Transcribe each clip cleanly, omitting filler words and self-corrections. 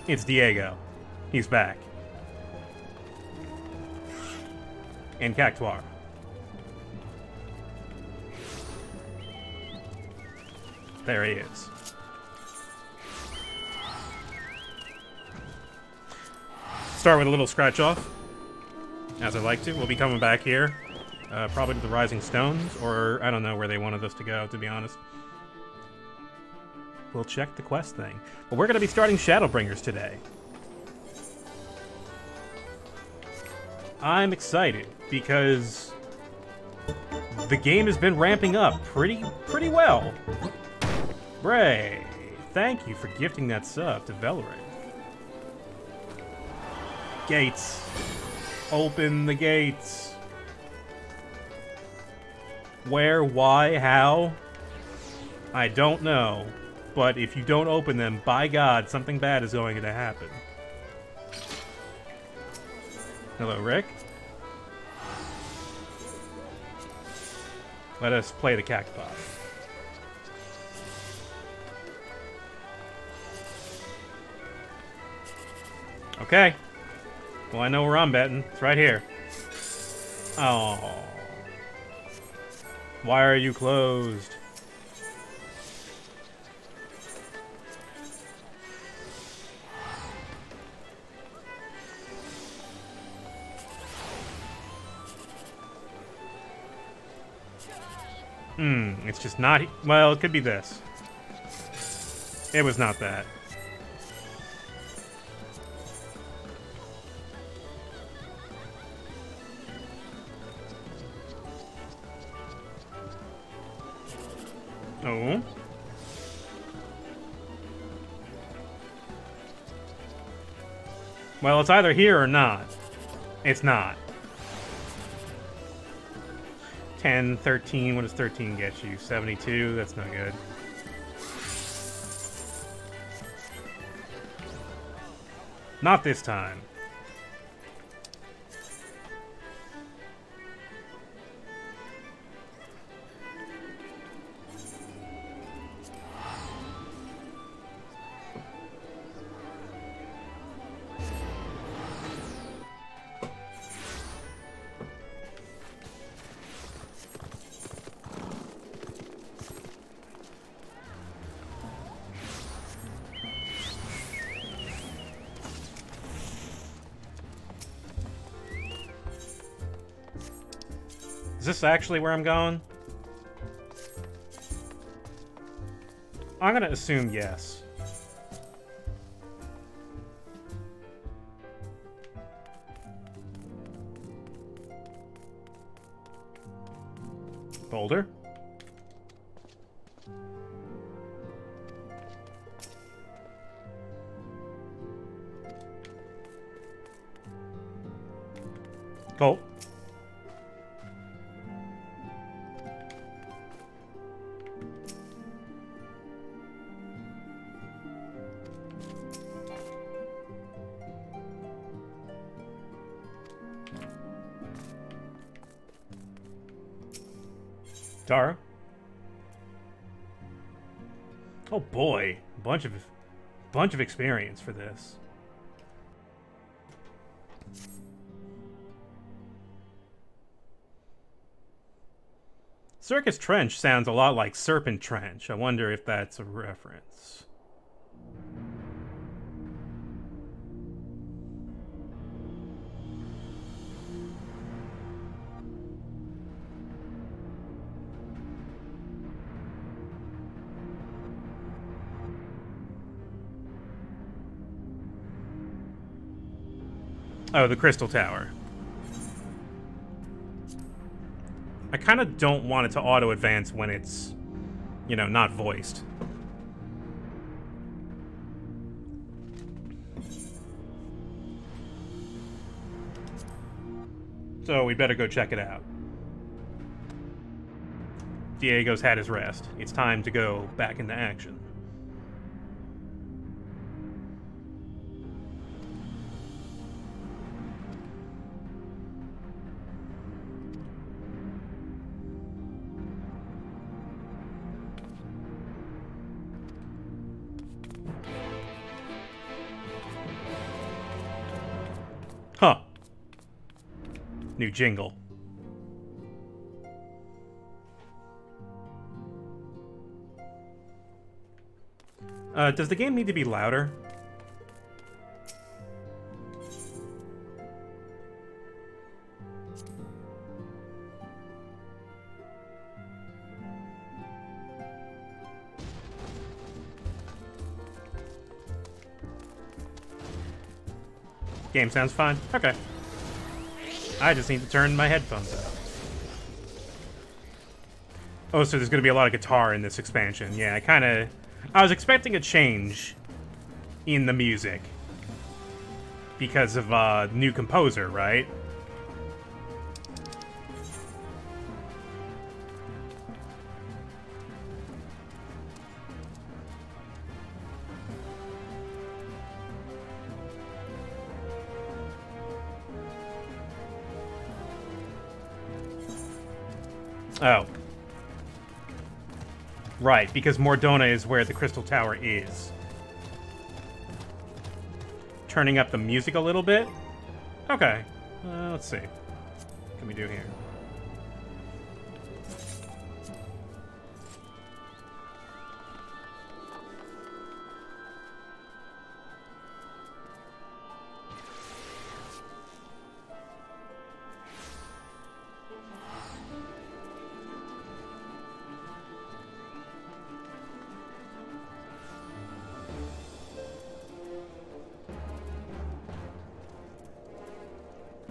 It's Diego. He's back. And Cactuar. There he is. Start with a little scratch off, as I like to. We'll be coming back here, probably to the Rising Stones, or I don't know where they wanted us to go, to be honest. We'll check the quest thing. But we're going to be starting Shadowbringers today. I'm excited because the game has been ramping up pretty well. Bray, thank you for gifting that sub to Velerin. Gates. Open the gates. Where, why, how? I don't know. But if you don't open them, by God, something bad is going to happen. Hello, Rick. Let us play the cacti. Okay. Well, I know where I'm betting. It's right here. Oh. Why are you closed? It's just not... Well, it could be this. It was not that. Oh. Well, it's either here or not. It's not. 10, 13, what does 13 get you? 72, that's no good. Not this time. Is this actually where I'm going? I'm gonna assume yes. Boulder? Colt? Tara? Oh boy, bunch of experience for this. Circus Trench sounds a lot like Serpent Trench. I wonder if that's a reference. Oh, the Crystal Tower. I kind of don't want it to auto-advance when it's, you know, not voiced. So we better go check it out. Diego's had his rest. It's time to go back into action. New jingle. Does the game need to be louder? Game sounds fine. Okay. I just need to turn my headphones up. Oh, so there's going to be a lot of guitar in this expansion. Yeah, I was expecting a change in the music because of new composer, right? Oh. Right, because Mordona is where the Crystal Tower is. Turning up the music a little bit? Okay. Let's see. What can we do here?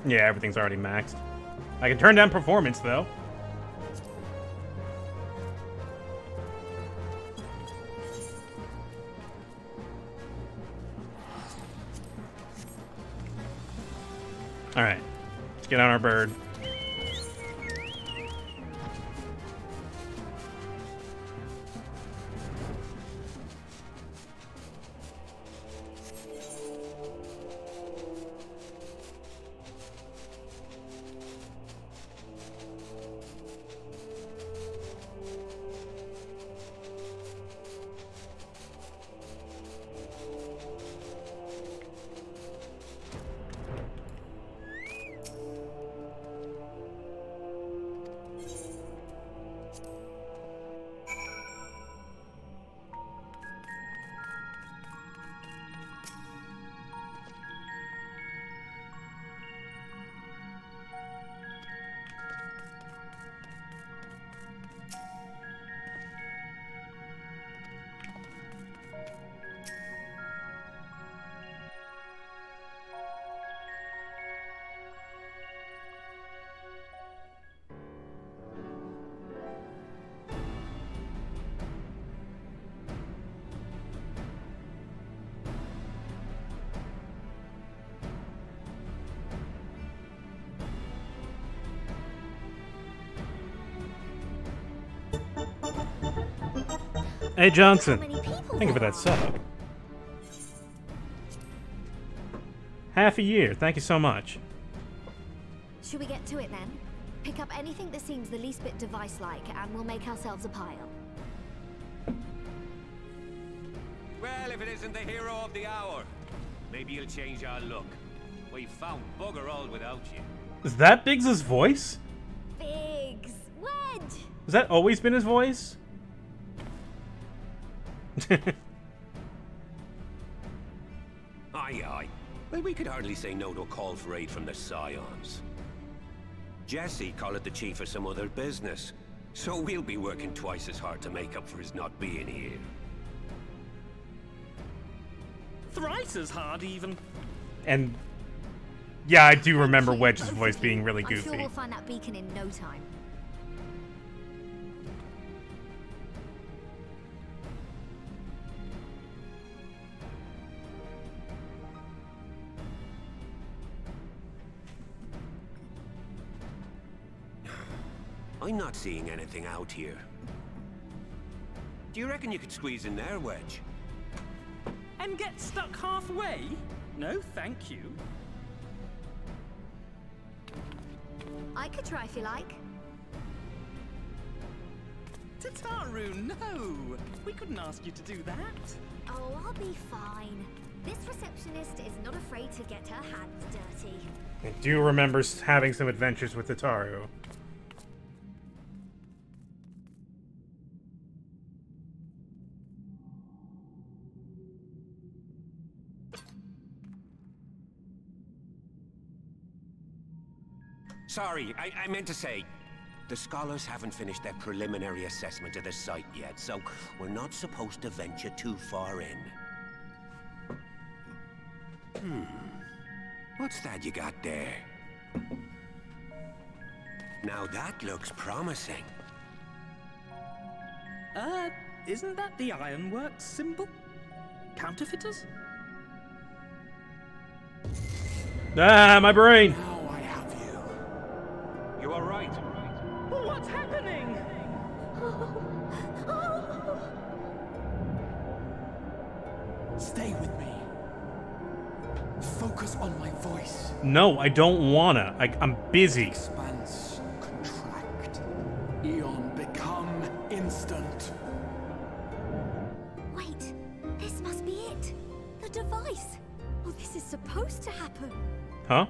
Yeah, everything's already maxed. I can turn down performance, though. Alright. Let's get on our bird. Hey, Johnson. Thank you for that sub. Half a year. Thank you so much. Should we get to it then? Pick up anything that seems the least bit device-like, and we'll make ourselves a pile. Well, if it isn't the hero of the hour, maybe you'll change our look. We've found bugger all without you. Is that Biggs' voice? Biggs! Wedge! Has that always been his voice? Aye, aye. Well, we could hardly say no to a call for aid from the Scions. Jesse called it the chief of some other business, so we'll be working twice as hard to make up for his not being here. Thrice as hard, even. And yeah, I do remember Wedge's voice being really goofy. I'm sure we'll find that beacon in no time. I'm not seeing anything out here. Do you reckon you could squeeze in there, Wedge? And get stuck halfway? No, thank you. I could try if you like. Tataru, no! We couldn't ask you to do that. Oh, I'll be fine. This receptionist is not afraid to get her hands dirty. I do remember having some adventures with Itaru. Sorry, I meant to say, the scholars haven't finished their preliminary assessment of the site yet, so we're not supposed to venture too far in. What's that you got there? Now that looks promising. Isn't that the Ironworks symbol? Counterfeiters? Ah, my brain! Now I have you. You are right. What's happening? Stay with me. Focus on my voice. No, I don't wanna. I'm busy. Expanse, contract. Eon become instant. Wait, this must be it. The device. Oh, this is supposed to happen. Huh?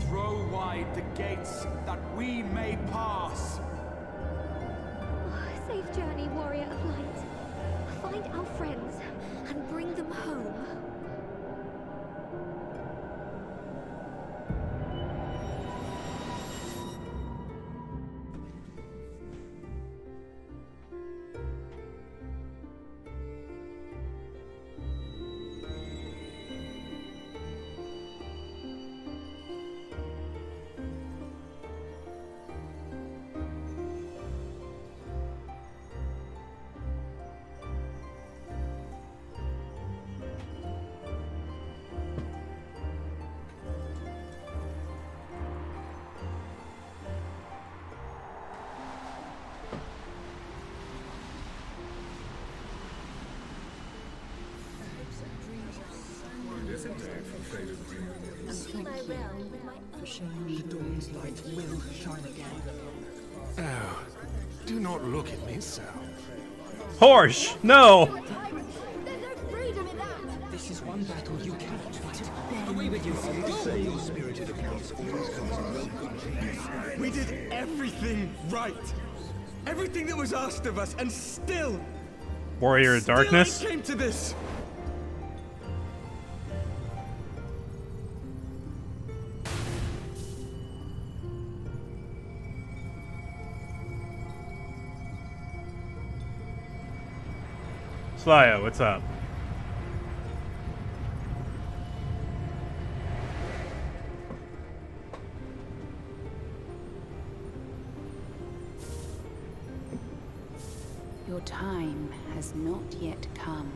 Throw wide the gates that we may pass. Oh, safe journey, warrior of light. Find our friends and bring them home. Oh, do not look at me so. Horsh! No! There's no freedom in that. This is one battle you cannot fight. Away with you. We did everything right. Everything that was asked of us, and still Warrior of Darkness? it came to this. Slyo, what's up? Your time has not yet come.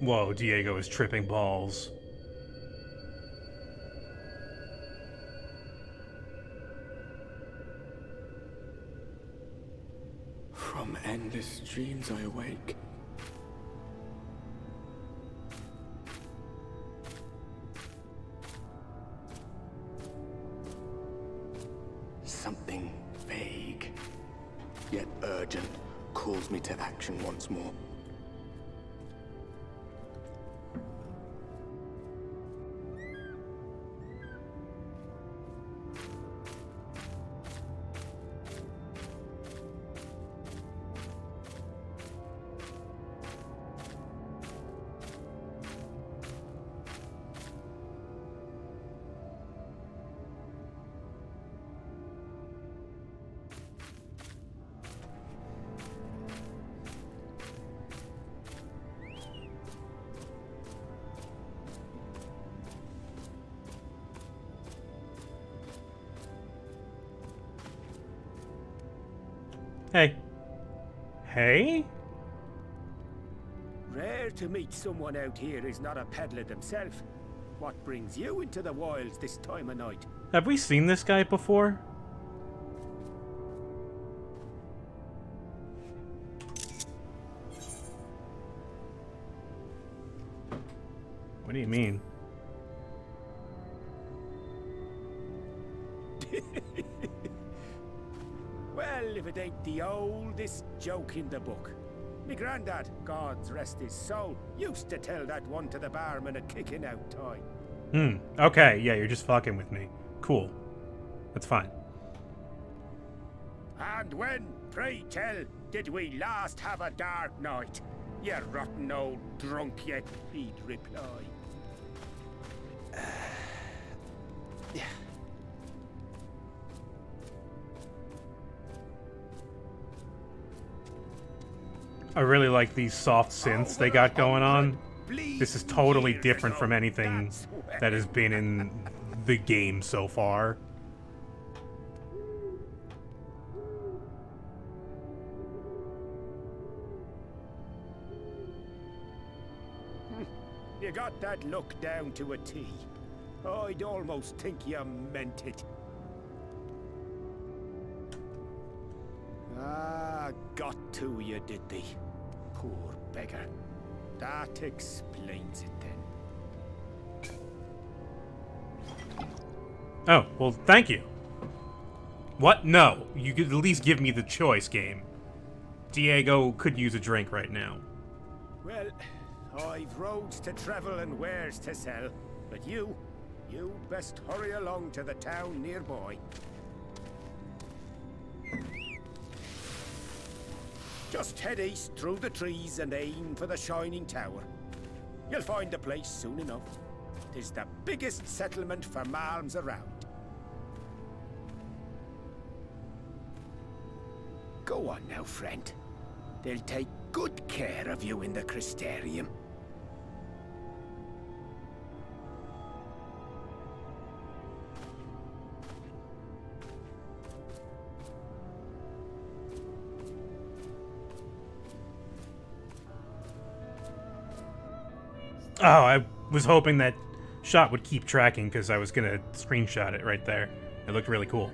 Whoa, Diego is tripping balls. From endless dreams I awake. Something vague, yet urgent, calls me to action once more. Hey. Hey? Rare to meet someone out here who's not a peddler themselves. What brings you into the wilds this time of night? Have we seen this guy before? What do you mean? Well, if it ain't the oldest joke in the book. Me granddad, God's rest his soul, used to tell that one to the barman at kicking out time. Okay, yeah, you're just fucking with me. Cool. That's fine. And when, pray tell, did we last have a dark night? You rotten old drunk yet, he'd reply. I really like these soft synths they got going on. This is totally different from anything that has been in the game so far. You got that look down to a T. I'd almost think you meant it. Ah, got to you, did they? Poor beggar. That explains it then. Oh, well, thank you. What? No. You could at least give me the choice, game. Diego could use a drink right now. Well, I've roads to travel and wares to sell, but you best hurry along to the town nearby. Just head east through the trees and aim for the Shining Tower. You'll find the place soon enough. 'Tis the biggest settlement for malms around. Go on now, friend. They'll take good care of you in the Crystarium. Oh, I was hoping that shot would keep tracking because I was going to screenshot it right there. It looked really cool.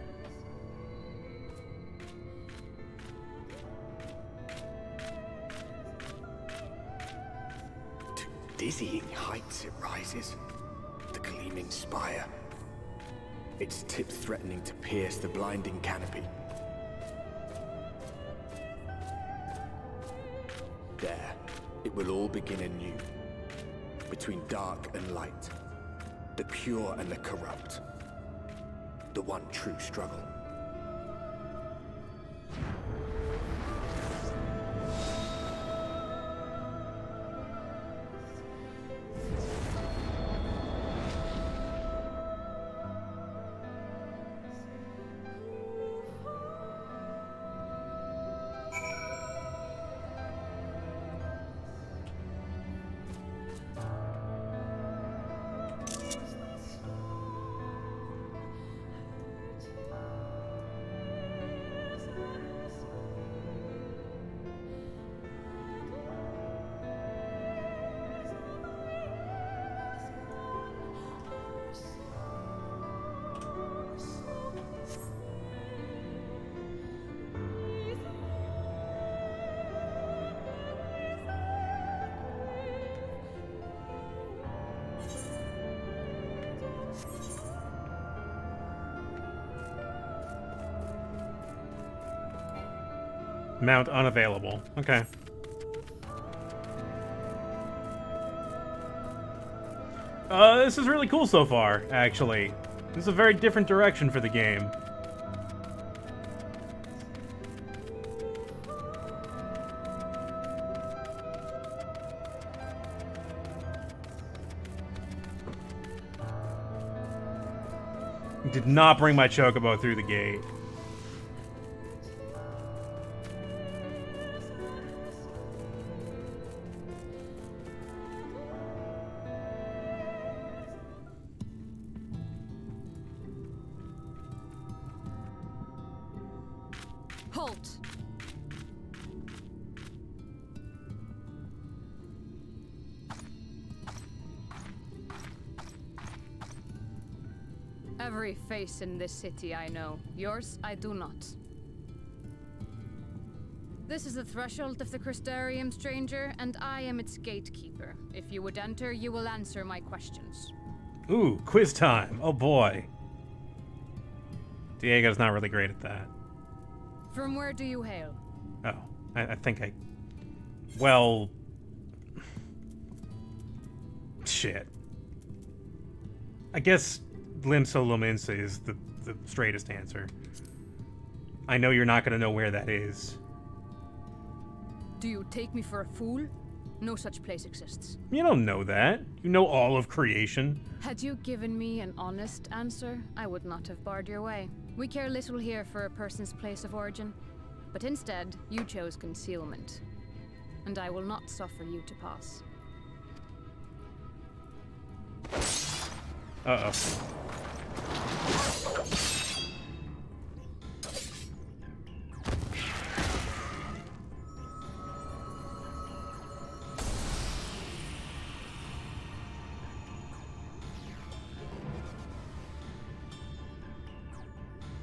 To dizzying heights it rises, the gleaming spire. Its tip threatening to pierce the blinding canopy. There, it will all begin anew. Between dark and light, the pure and the corrupt, the one true struggle. Mount unavailable. Okay. This is really cool so far, actually. This is a very different direction for the game. Did not bring my chocobo through the gate. Halt! Every face in this city I know. Yours, I do not. This is the threshold of the Crystarium, stranger, and I am its gatekeeper. If you would enter, you will answer my questions. Ooh, quiz time. Oh boy. Diego's not really great at that. From where do you hail? Oh, I think I... Well... Shit. I guess Limso Lominsa is the straightest answer. I know you're not going to know where that is. Do you take me for a fool? No such place exists. You don't know that. You know all of creation. Had you given me an honest answer, I would not have barred your way. We care little here for a person's place of origin, but instead, you chose concealment. And I will not suffer you to pass. Uh-oh.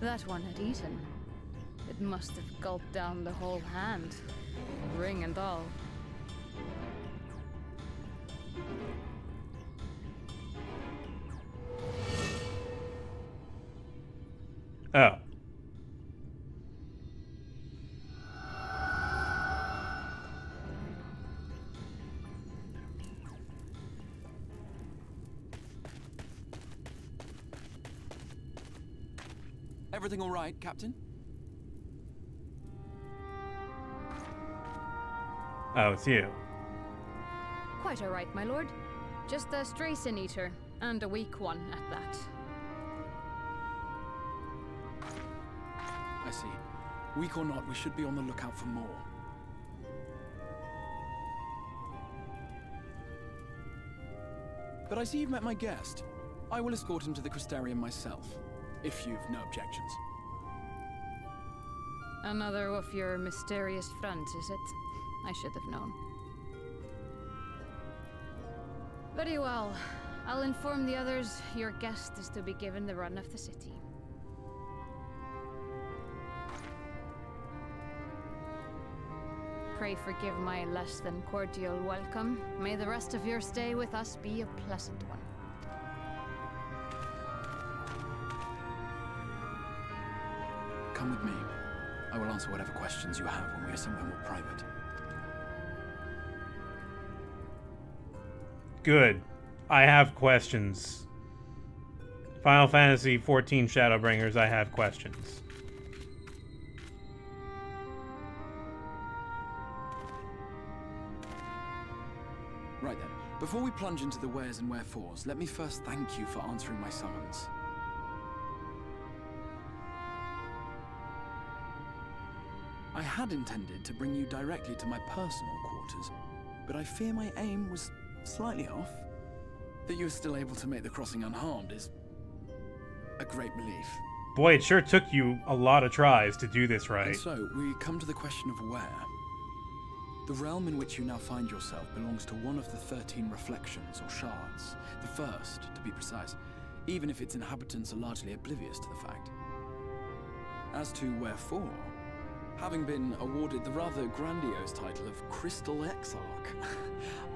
That one had eaten. It must have gulped down the whole hand, ring and all. Oh. Everything all right, Captain? Oh, it's you. Quite all right, my lord. Just a stray sin eater, and a weak one at that. I see. Weak or not, we should be on the lookout for more. But I see you've met my guest. I will escort him to the Crystarium myself, if you've no objections. Another of your mysterious fronts, is it? I should have known. Very well. I'll inform the others your guest is to be given the run of the city. Pray forgive my less than cordial welcome. May the rest of your stay with us be a pleasant one. Come with me. I will answer whatever questions you have when we are somewhere more private. Good. I have questions. Final Fantasy XIV Shadowbringers, I have questions. Right then. Before we plunge into the wheres and wherefores, let me first thank you for answering my summons. I had intended to bring you directly to my personal quarters, but I fear my aim was slightly off. That you were still able to make the crossing unharmed is a great relief. Boy, it sure took you a lot of tries to do this right. And so, we come to the question of where. The realm in which you now find yourself belongs to one of the 13 reflections, or shards. The first, to be precise, even if its inhabitants are largely oblivious to the fact. As to wherefore, having been awarded the rather grandiose title of Crystal Exarch,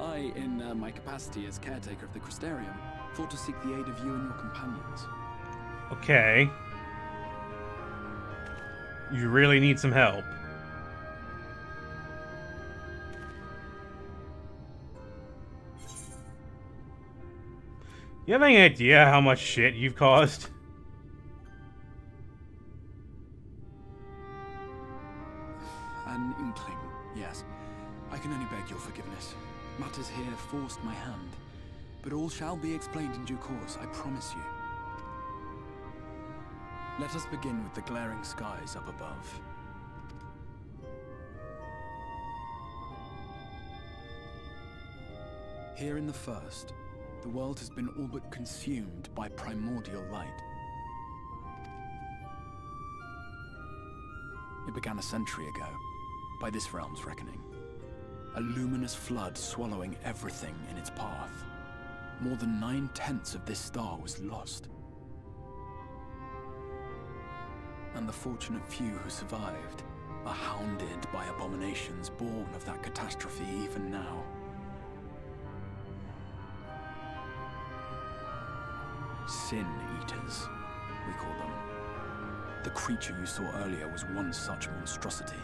I, in my capacity as caretaker of the Crystarium, thought to seek the aid of you and your companions. Okay. You really need some help. You have any idea how much shit you've caused? An inkling, yes. I can only beg your forgiveness. Matters here forced my hand. But all shall be explained in due course, I promise you. Let us begin with the glaring skies up above. Here in the first, the world has been all but consumed by primordial light. It began a century ago, by this realm's reckoning. A luminous flood swallowing everything in its path. More than 9/10 of this star was lost. And the fortunate few who survived are hounded by abominations born of that catastrophe even now. Sin Eaters, we call them. The creature you saw earlier was one such monstrosity.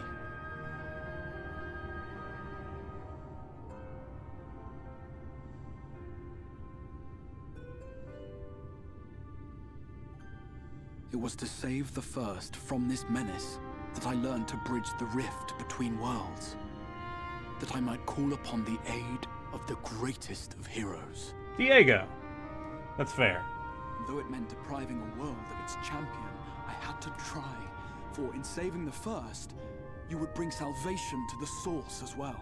It was to save the First from this menace that I learned to bridge the rift between worlds. That I might call upon the aid of the greatest of heroes. Diego. That's fair. Though it meant depriving a world of its champion, I had to try. For in saving the First, you would bring salvation to the source as well.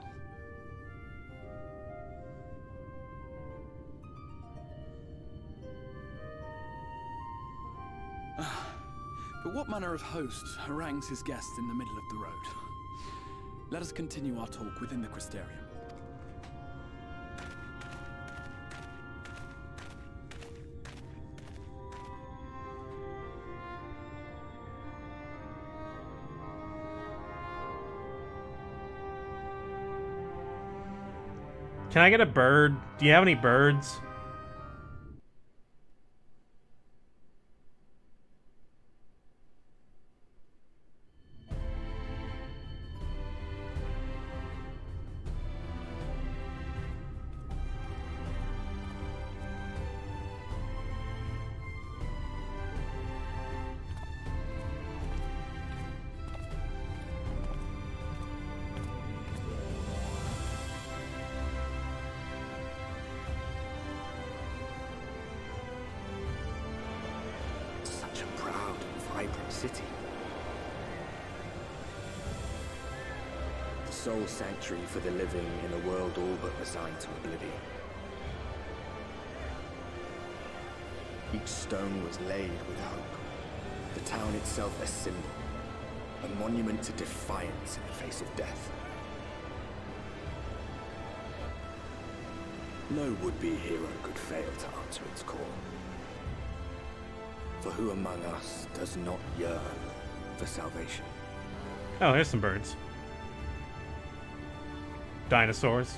But what manner of host harangues his guests in the middle of the road? Let us continue our talk within the Crystarium. Can I get a bird? Do you have any birds? City. The sole sanctuary for the living in a world all but resigned to oblivion. Each stone was laid with hope. The town itself a symbol, a monument to defiance in the face of death. No would-be hero could fail to answer its call. For who among us does not yearn for salvation? Oh, here's some birds. Dinosaurs.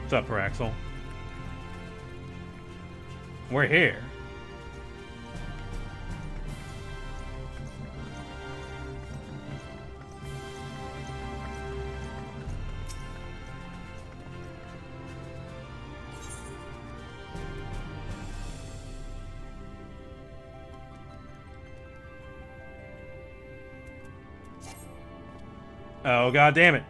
What's up, Paraxel? We're here. Oh, god damn it.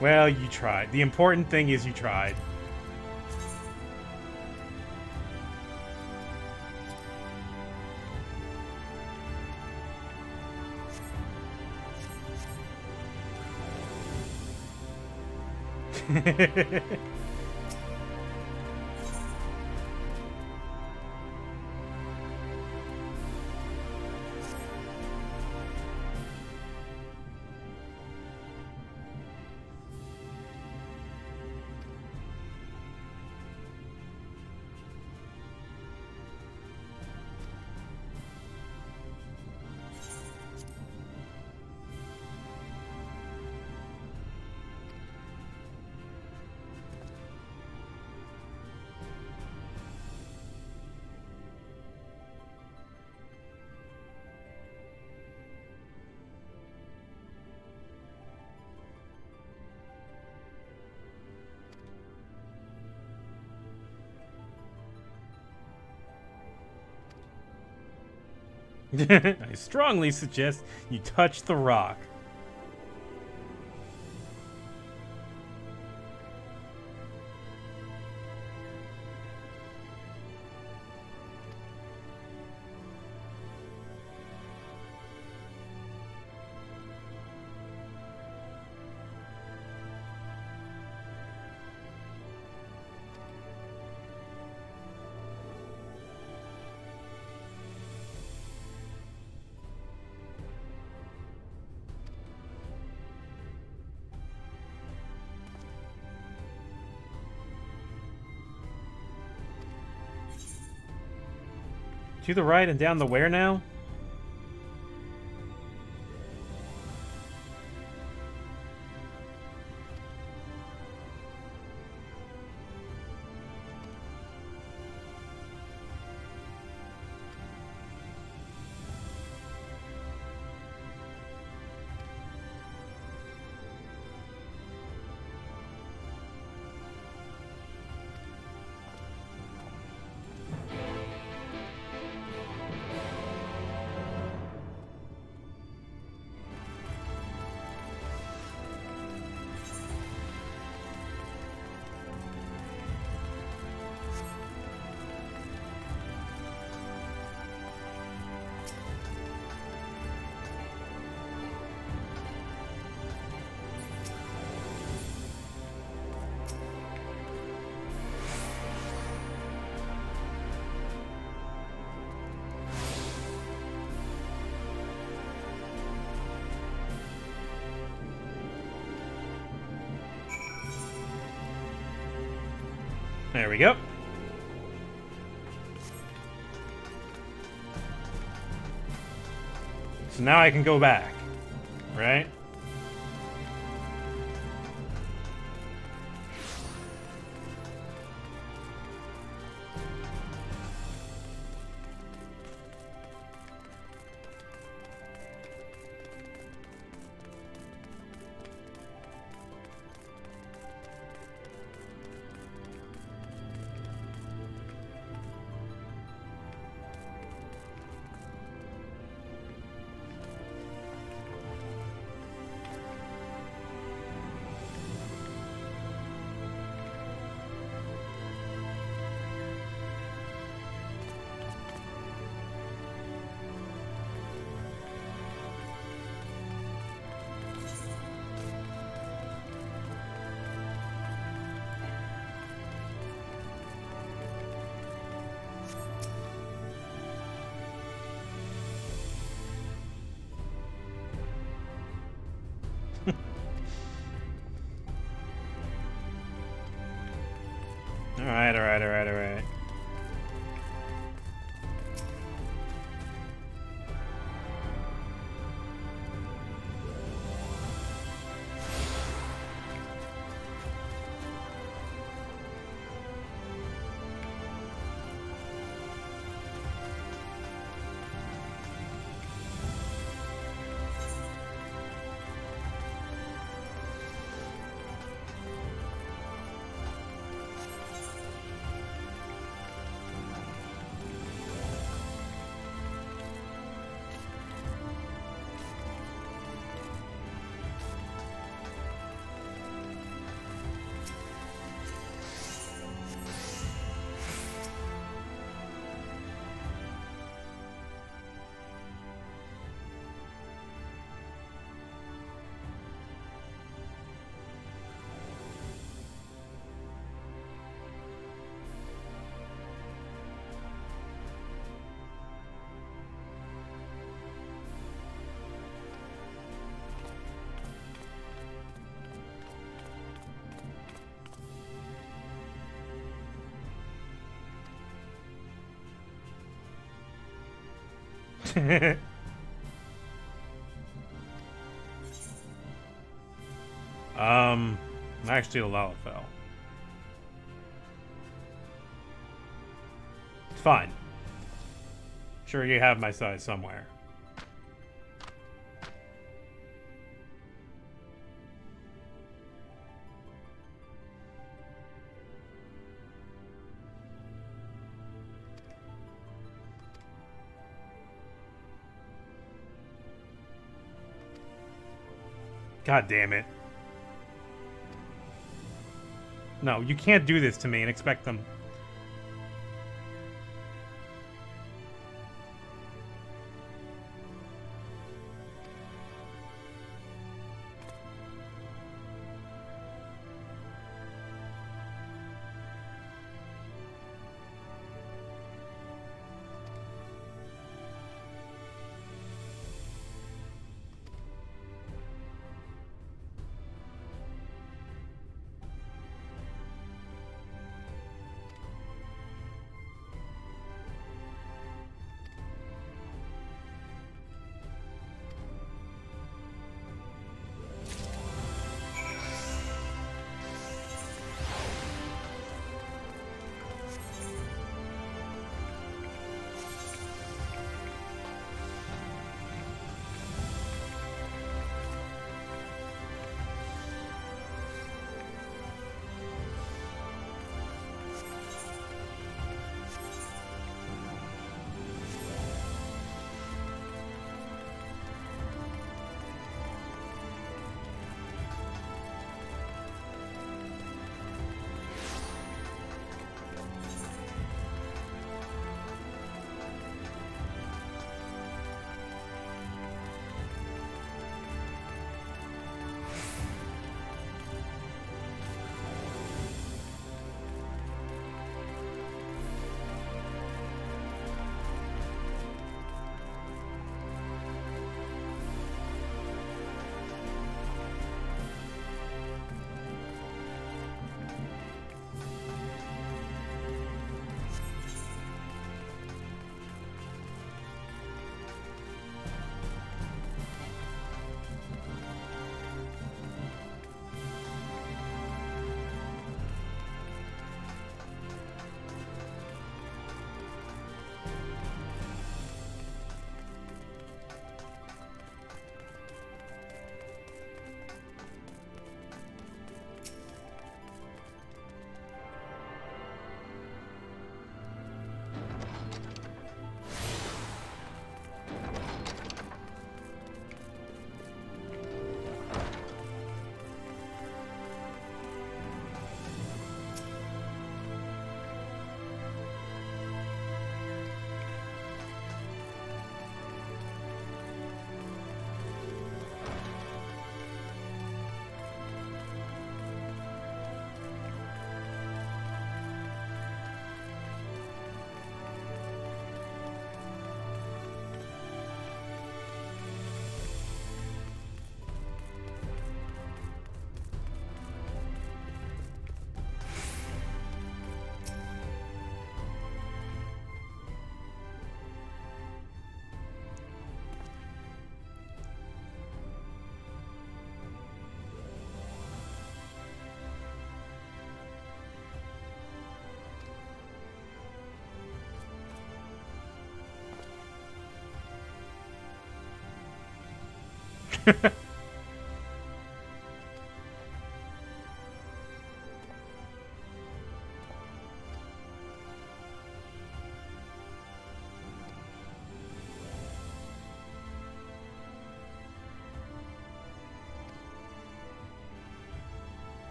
Well, you tried. The important thing is you tried. I strongly suggest you touch the rock. To the right and down the where now? There we go. So now I can go back, right? Alright. Actually, a Lalafell. It's fine. Sure, you have my size somewhere. God damn it. No, you can't do this to me and expect them.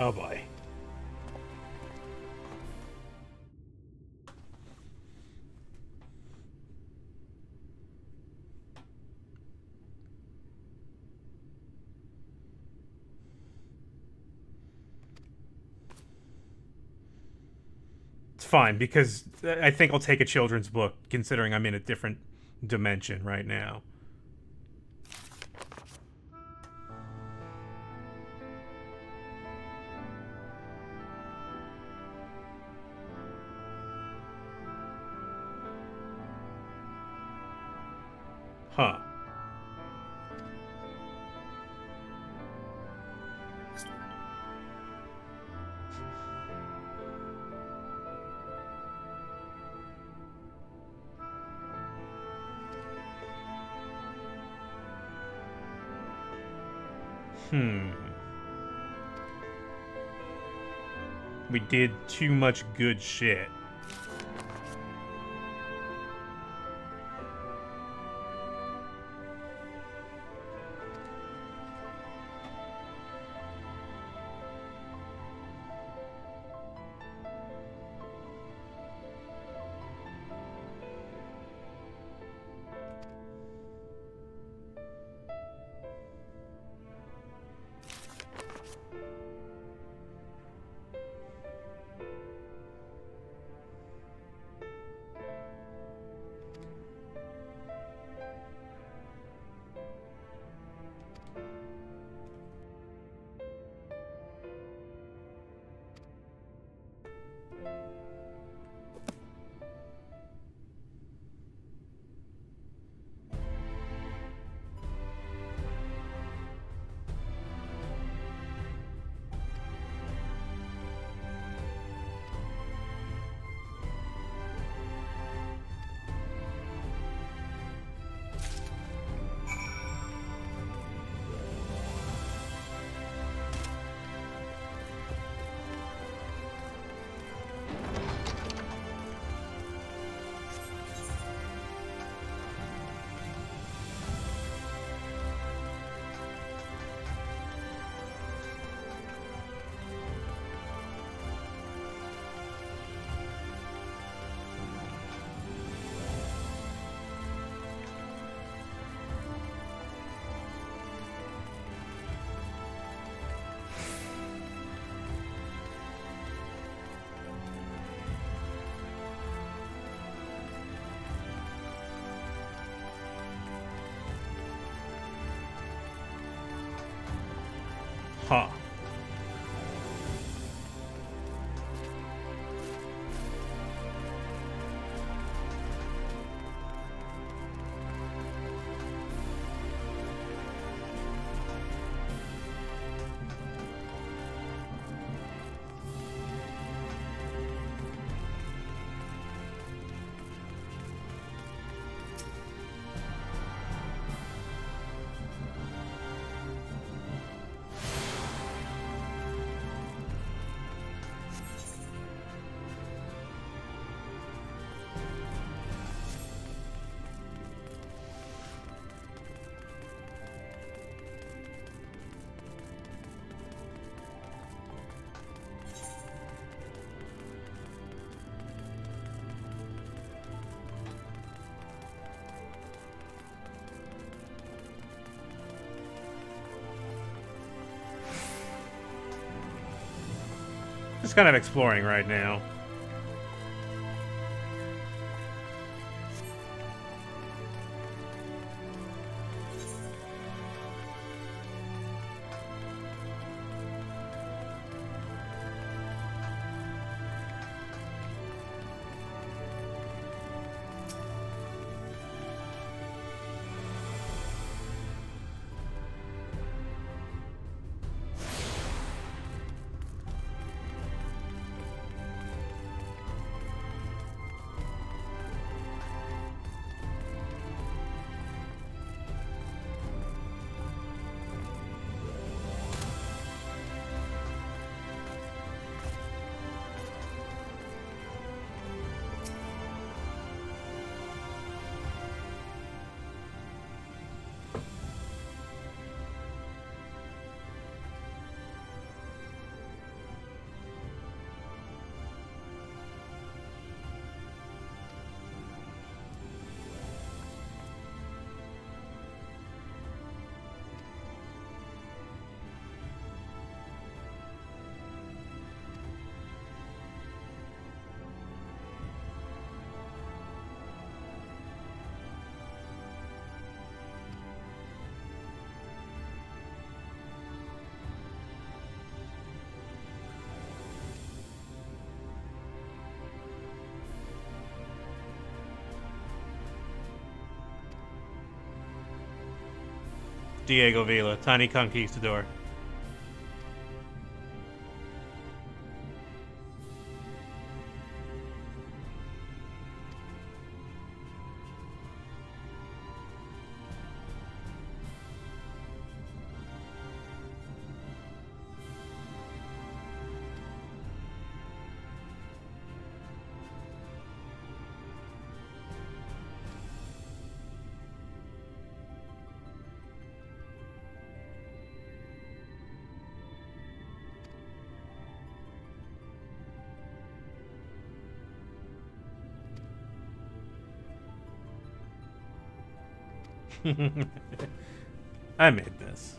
Oh boy. fine, because I think I'll take a children's book, considering I'm in a different dimension right now. Huh. We did too much good shit. Huh. Just kind of exploring right now. Diego Vila, Tiny Conquistador. I made this.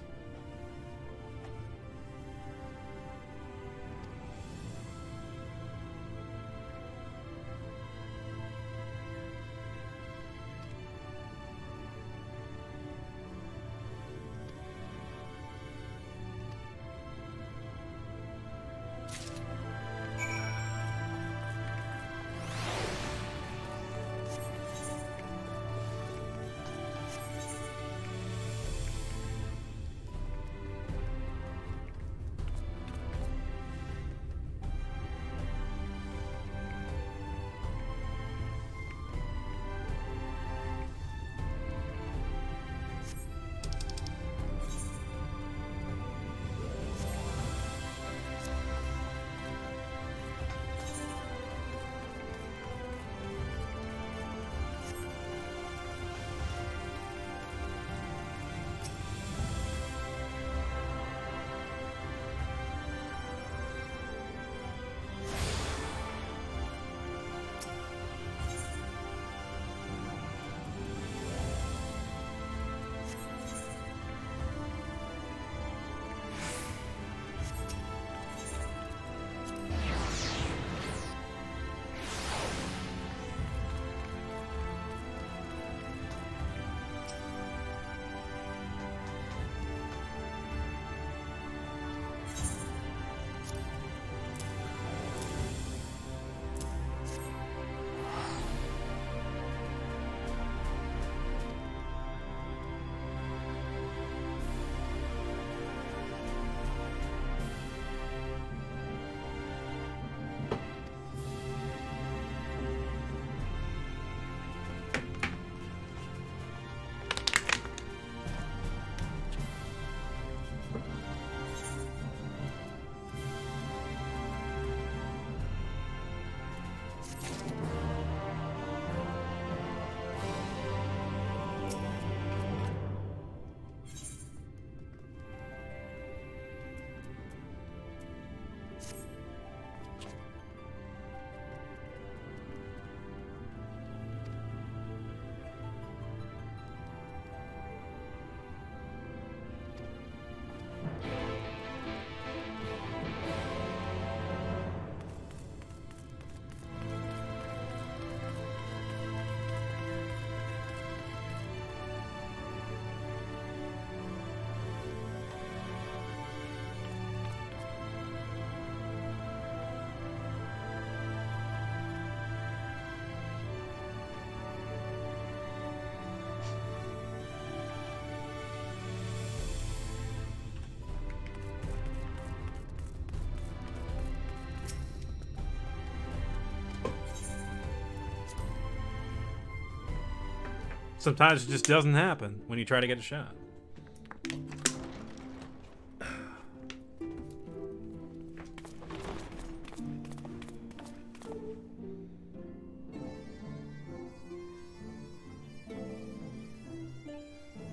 Sometimes it just doesn't happen when you try to get a shot.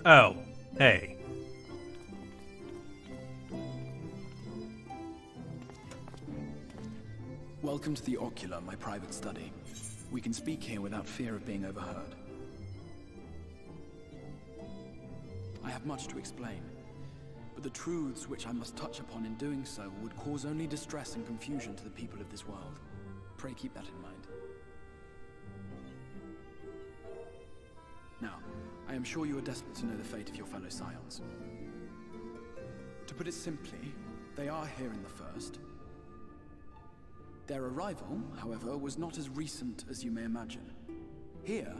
Oh, hey. Welcome to the Ocular, my private study. We can speak here without fear of being overheard. I have much to explain, but the truths which I must touch upon in doing so would cause only distress and confusion to the people of this world. Pray keep that in mind. Now, I am sure you are desperate to know the fate of your fellow Scions. To put it simply, they are here in the First. Their arrival, however, was not as recent as you may imagine. Here,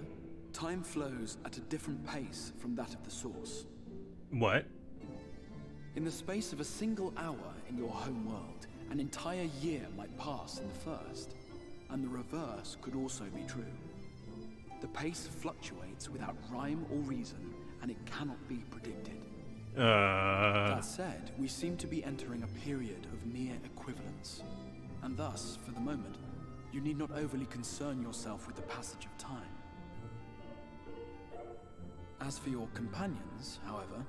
time flows at a different pace from that of the Source. What? In the space of a single hour in your home world, an entire year might pass in the first, and the reverse could also be true. The pace fluctuates without rhyme or reason, and it cannot be predicted. That said, we seem to be entering a period of near equivalence, and thus, for the moment, you need not overly concern yourself with the passage of time. As for your companions, however,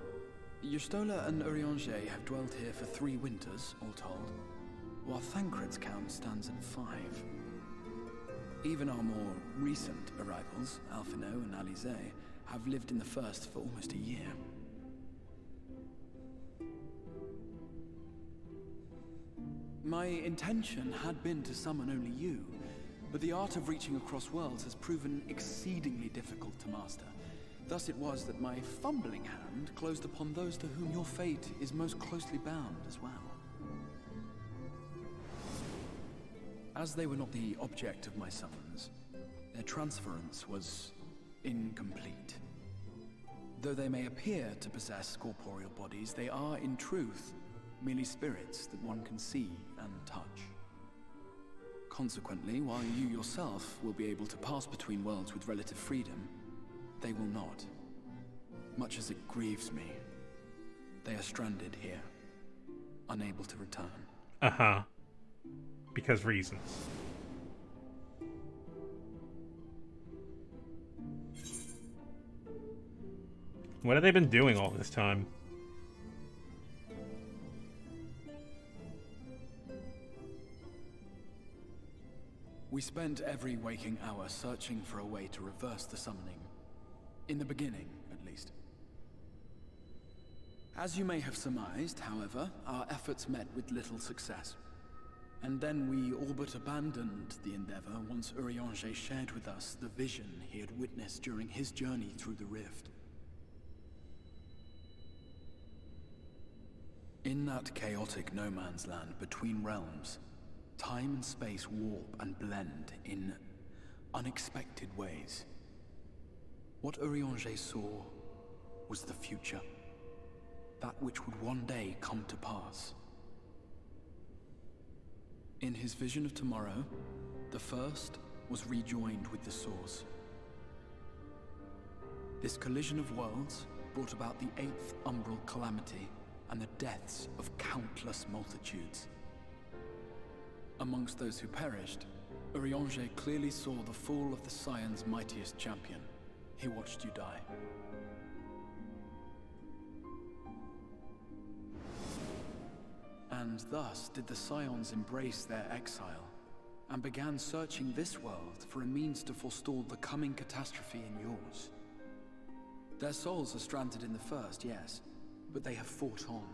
Y'shtola and Urianger have dwelt here for 3 winters, all told, while Thancred's count stands at 5. Even our more recent arrivals, Alphino and Alize, have lived in the first for almost a year. My intention had been to summon only you, but the art of reaching across worlds has proven exceedingly difficult to master. Thus it was that my fumbling hand closed upon those to whom your fate is most closely bound as well. As they were not the object of my summons, their transference was incomplete. Though they may appear to possess corporeal bodies, they are, in truth, merely spirits that one can see and touch. Consequently, while you yourself will be able to pass between worlds with relative freedom, they will not. Much as it grieves me, they are stranded here, unable to return. Uh-huh. Because reasons. What have they been doing all this time? We spent every waking hour searching for a way to reverse the summoning. In the beginning, at least. As you may have surmised, however, our efforts met with little success. And then we all but abandoned the endeavor once Urianger shared with us the vision he had witnessed during his journey through the rift. In that chaotic no-man's land between realms, time and space warp and blend in unexpected ways. What Urianger saw was the future. That which would one day come to pass. In his vision of tomorrow, the first was rejoined with the source. This collision of worlds brought about the 8th umbral calamity and the deaths of countless multitudes. Amongst those who perished, Urianger clearly saw the fall of the Scion's mightiest champion. He watched you die. And thus did the Scions embrace their exile, and began searching this world for a means to forestall the coming catastrophe in yours. Their souls are stranded in the first, yes, but they have fought on,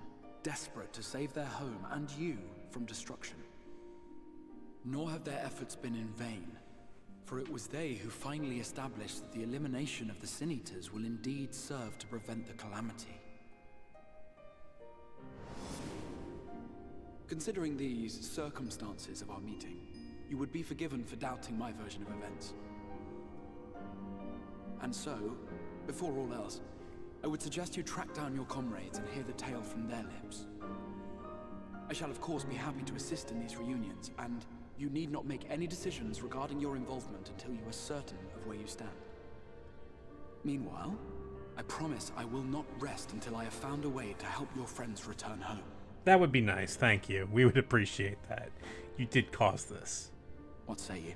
desperate to save their home and you from destruction. Nor have their efforts been in vain, for it was they who finally established that the elimination of the Sin-Eaters will indeed serve to prevent the calamity. Considering these circumstances of our meeting, you would be forgiven for doubting my version of events. And so, before all else, I would suggest you track down your comrades and hear the tale from their lips. I shall of course be happy to assist in these reunions, and you need not make any decisions regarding your involvement until you are certain of where you stand. Meanwhile, I promise I will not rest until I have found a way to help your friends return home. That would be nice, thank you. We would appreciate that. You did cause this. What say you?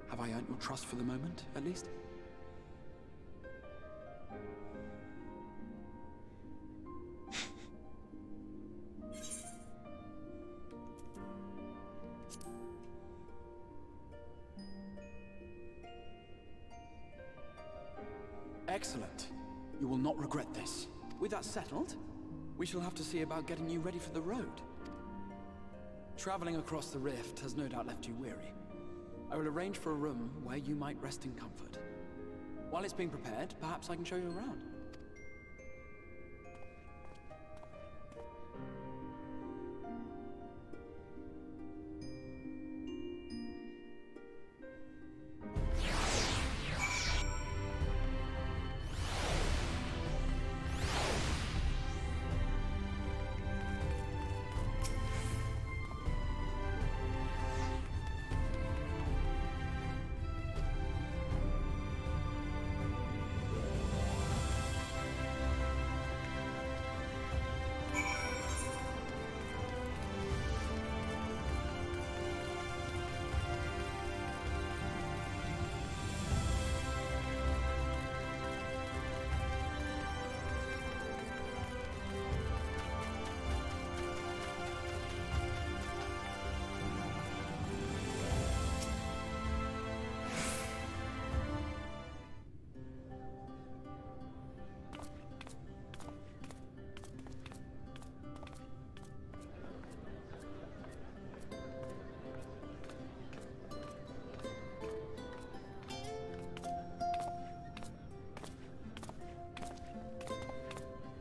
Have I earned your trust for the moment, at least? Excellent. You will not regret this. With that settled, we shall have to see about getting you ready for the road. Traveling across the rift has no doubt left you weary. I will arrange for a room where you might rest in comfort. While it's being prepared, perhaps I can show you around.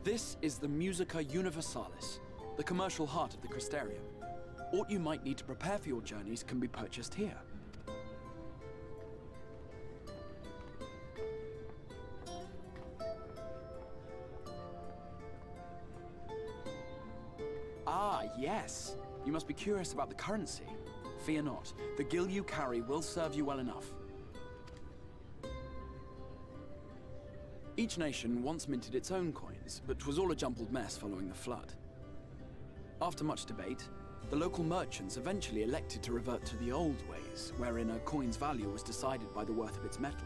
This is the Musica Universalis, the commercial heart of the Crystarium. What you might need to prepare for your journeys can be purchased here. Ah, yes. You must be curious about the currency. Fear not. The gil you carry will serve you well enough. Each nation once minted its own coins, but was all a jumbled mess following the flood. After much debate, the local merchants eventually elected to revert to the old ways, wherein a coin's value was decided by the worth of its metal.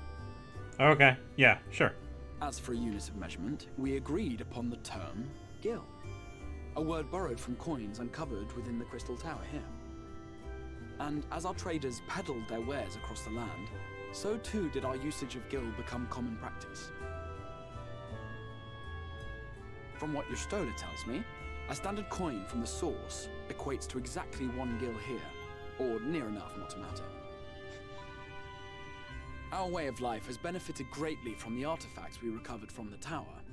Okay, yeah, sure. As for a unit of measurement, we agreed upon the term gil, a word borrowed from coins uncovered within the Crystal Tower here. And as our traders peddled their wares across the land, so too did our usage of gil become common practice. From what your stola tells me, a standard coin from the source equates to exactly 1 gil here, or near enough not to matter. Our way of life has benefited greatly from the artifacts we recovered from the tower,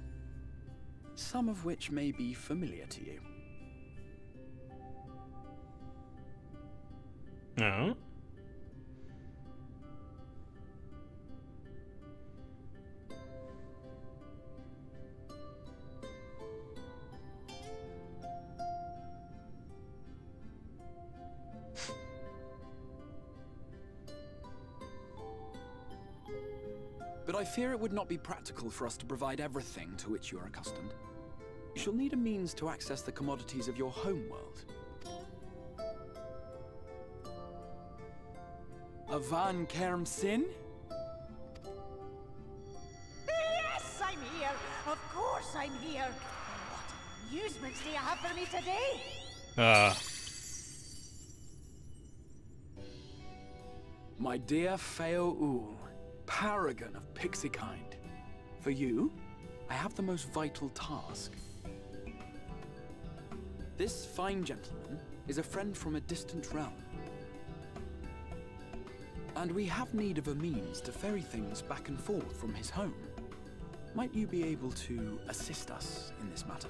some of which may be familiar to you. No. But I fear it would not be practical for us to provide everything to which you are accustomed. You shall need a means to access the commodities of your home world. A Van Kerm Sin? Yes, I'm here. Of course I'm here. What amusements do you have for me today? My dear Feo Ul, paragon of pixie kind. For you, I have the most vital task. This fine gentleman is a friend from a distant realm. And we have need of a means to ferry things back and forth from his home. Might you be able to assist us in this matter?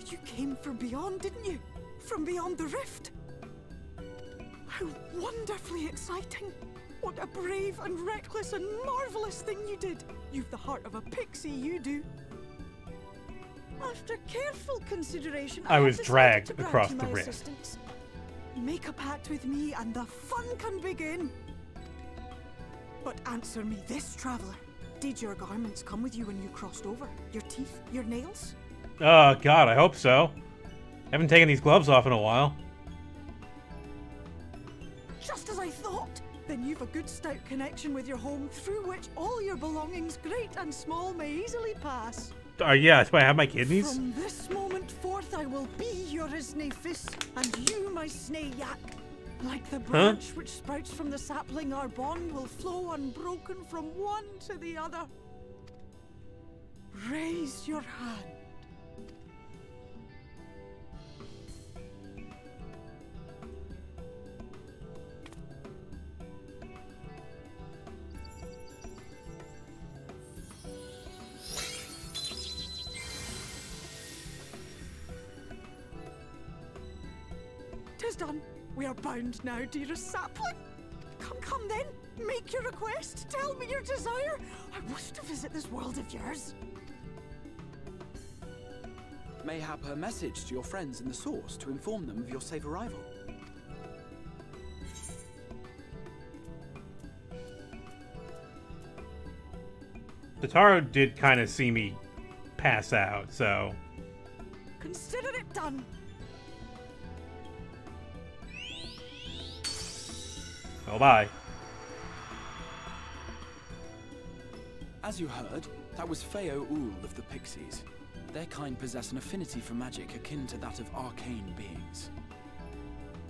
You came from beyond, didn't you? From beyond the rift? How wonderfully exciting! What a brave and reckless and marvelous thing you did! You've the heart of a pixie, you do. After careful consideration, I was dragged to grant across you the my rift. assistance. Make a pact with me and the fun can begin. But answer me this, traveler. Did your garments come with you when you crossed over? Your teeth? Your nails? Oh, God, I hope so. I haven't taken these gloves off in a while. Just as I thought! Then you've a good stout connection with your home through which all your belongings, great and small, may easily pass. Yeah, that's why I have my kidneys. From this moment forth I will be your Isne Fis, and you my Snay Yak. Like the branch which sprouts from the sapling, our bond will flow unbroken from one to the other. Raise your hand. Tis done. We are bound now, dearest sapling. Come then. Make your request. Tell me your desire. I wish to visit this world of yours. Mayhap a message to your friends in the source to inform them of your safe arrival. The Taro did kind of see me pass out, so... Consider it done. Oh, bye. As you heard, that was Feo Ul of the Pixies. Their kind possess an affinity for magic akin to that of arcane beings.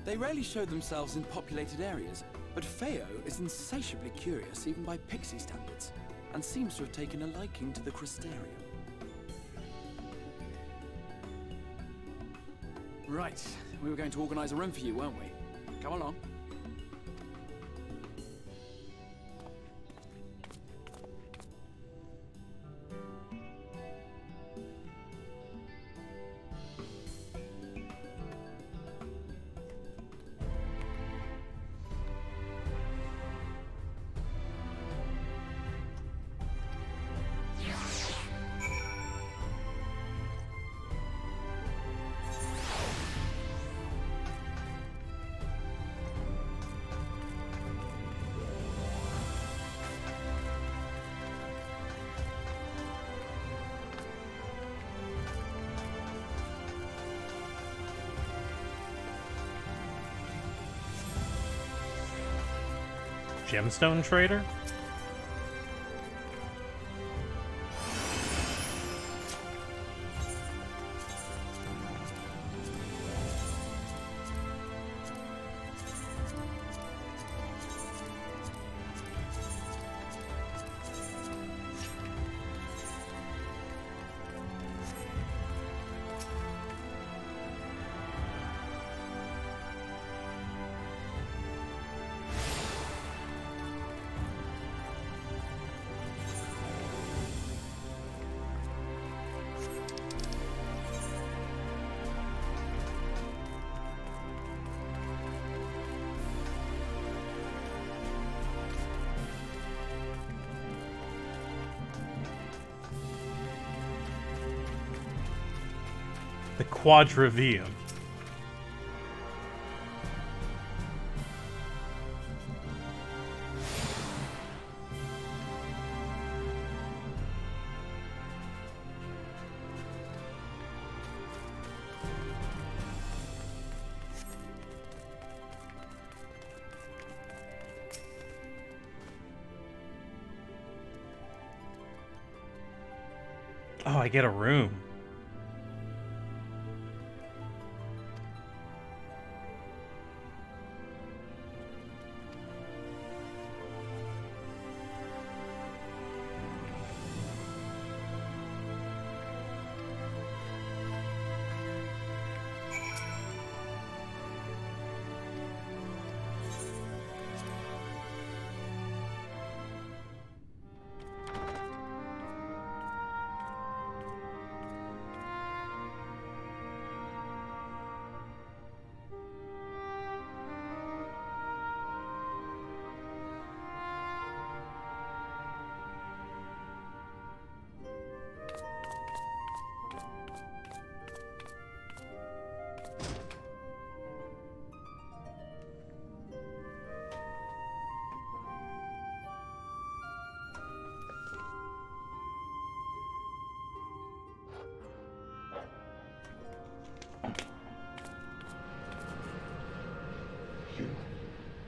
They rarely show themselves in populated areas, but Feo is insatiably curious even by Pixie standards, and seems to have taken a liking to the Crystarium. Right, we were going to organize a room for you, weren't we? Come along. Gemstone trader? The Quadrivium. Oh, I get a room.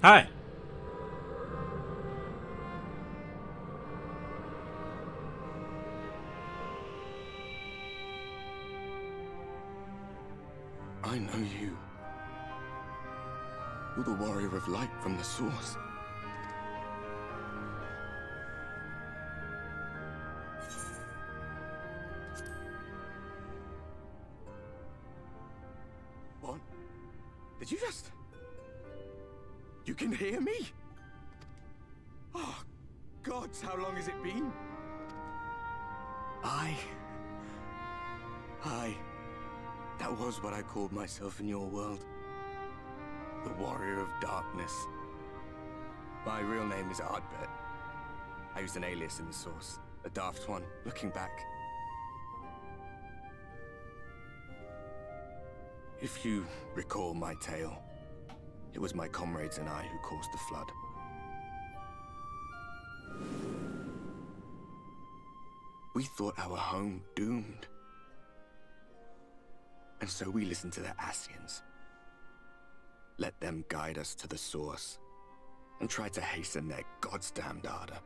Hi. I know you. You're the warrior of light from the source. What? Did you just... You can hear me? Oh, gods, how long has it been? That was what I called myself in your world. The Warrior of Darkness. My real name is Ardbert. I used an alias in the source. A daft one, looking back. If you recall my tale, it was my comrades and I who caused the flood. We thought our home doomed. And so we listened to the Ascians. Let them guide us to the source, and tried to hasten their God's damned ardor.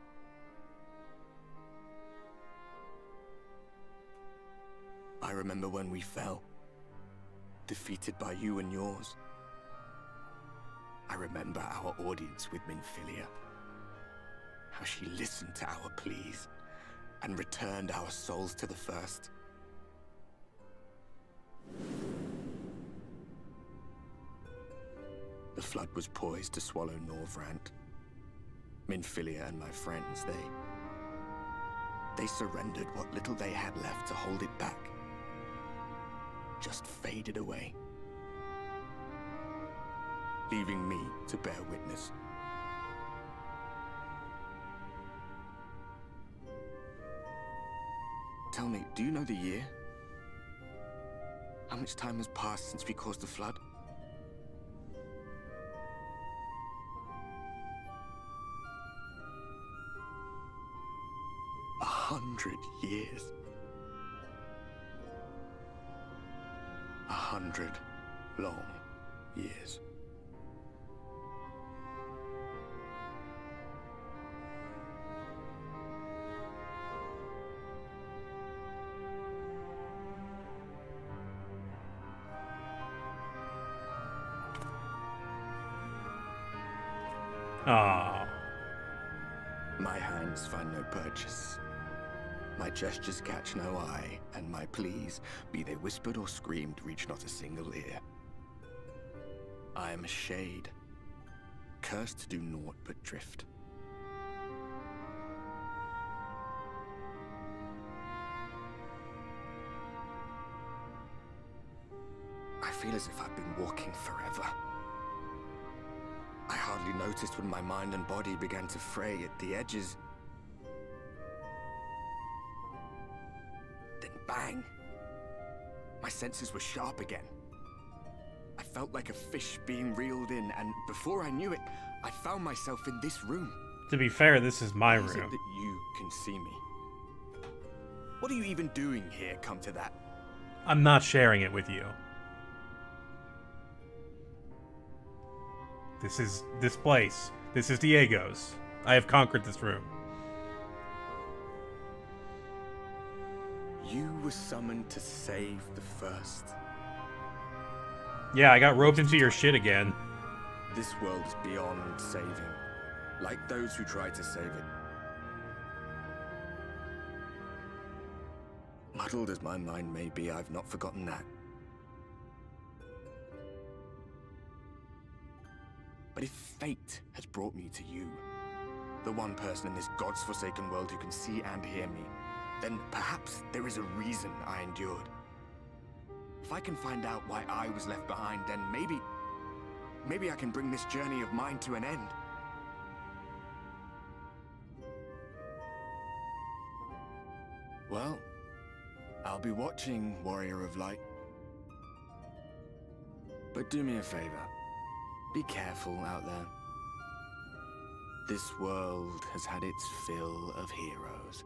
I remember when we fell, defeated by you and yours. I remember our audience with Minfilia. How she listened to our pleas and returned our souls to the first. The flood was poised to swallow Norvrant. Minfilia and my friends, they surrendered what little they had left to hold it back. Just faded away, leaving me to bear witness. Tell me, do you know the year? How much time has passed since we caused the flood? 100 years. 100 long years. Ah. My hands find no purchase. My gestures catch no eye, and my pleas, be they whispered or screamed, reach not a single ear. I am a shade, cursed to do naught but drift. I feel as if I've been walking forever. I hardly noticed when my mind and body began to fray at the edges. Then bang! My senses were sharp again. I felt like a fish being reeled in, and before I knew it, I found myself in this room. To be fair, this is my room. Is it that you can see me? What are you even doing here, come to that? I'm not sharing it with you. This is this place. This is Diego's. I have conquered this room. You were summoned to save the first. Yeah, I got roped into your shit again. This world is beyond saving, like those who try to save it. Muddled as my mind may be, I've not forgotten that. But if fate has brought me to you, the one person in this God's forsaken world who can see and hear me, then perhaps there is a reason I endured. If I can find out why I was left behind, then maybe I can bring this journey of mine to an end. Well, I'll be watching, Warrior of Light. But do me a favor. Be careful out there. This world has had its fill of heroes.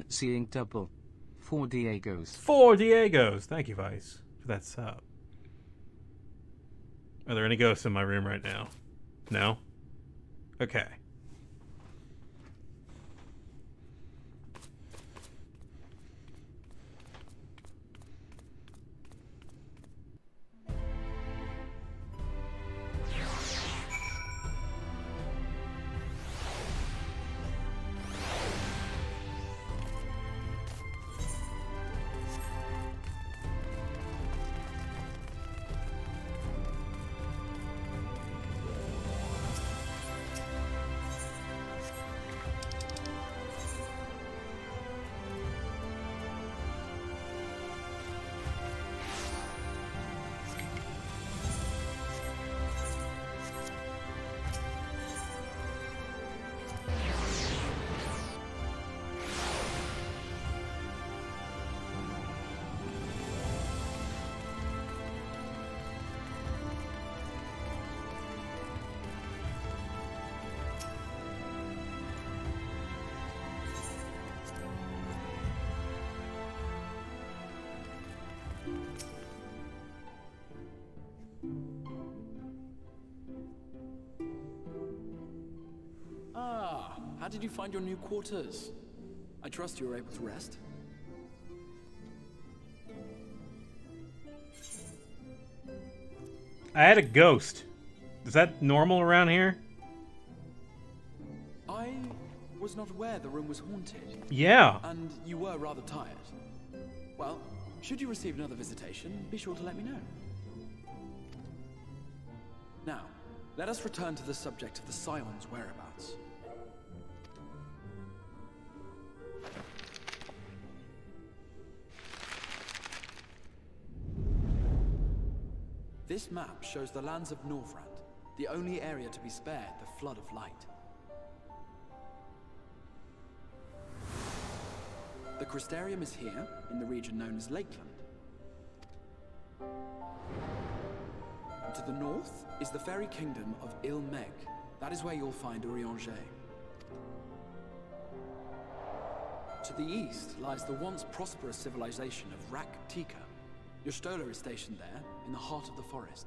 Seeing double. 4 Diegos. 4 Diegos! Thank you, Vice, for that sub. Are there any ghosts in my room right now? No? Okay. How did you find your new quarters? I trust you were able to rest? I had a ghost. Is that normal around here? I was not aware the room was haunted. Yeah. And you were rather tired. Well, should you receive another visitation, be sure to let me know. Now, let us return to the subject of the Scion's whereabouts. This map shows the lands of Northrend, the only area to be spared the flood of light. The Crystarium is here, in the region known as Lakeland. And to the north is the fairy kingdom of Il-Meg. That is where you'll find Urianger. To the east lies the once prosperous civilization of Rak-Tika. Your Stola is stationed there, in the heart of the forest.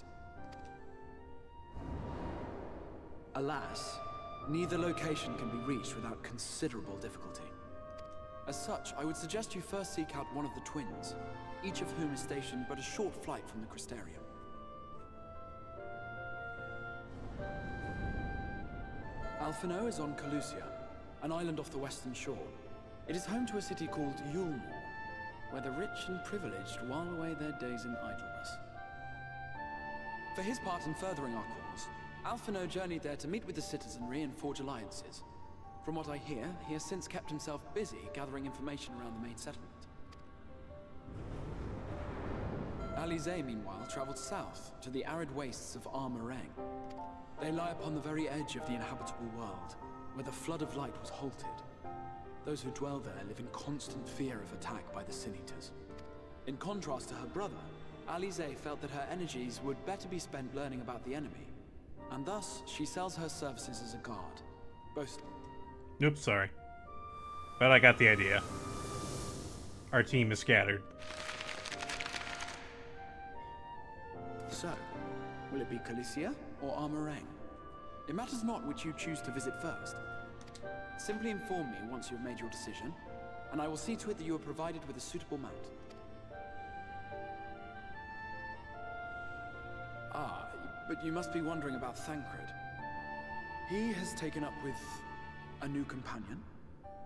Alas, neither location can be reached without considerable difficulty. As such, I would suggest you first seek out one of the twins, each of whom is stationed but a short flight from the Crystarium. Alphino is on Calusia, an island off the western shore. It is home to a city called Yulmore, where the rich and privileged while away their days in idleness. For his part in furthering our cause, Alphino journeyed there to meet with the citizenry and forge alliances. From what I hear, he has since kept himself busy gathering information around the main settlement. Alize, meanwhile, traveled south to the arid wastes of Armarang. They lie upon the very edge of the inhabitable world, where the flood of light was halted. Those who dwell there live in constant fear of attack by the Sin Eaters. In contrast to her brother, Alize felt that her energies would better be spent learning about the enemy, and thus she sells her services as a guard. Both... Oops, sorry. But I got the idea. Our team is scattered. So, will it be Calicia or Armarang? It matters not which you choose to visit first. Simply inform me once you have made your decision, and I will see to it that you are provided with a suitable mount. Ah, but you must be wondering about Thancred. He has taken up with a new companion,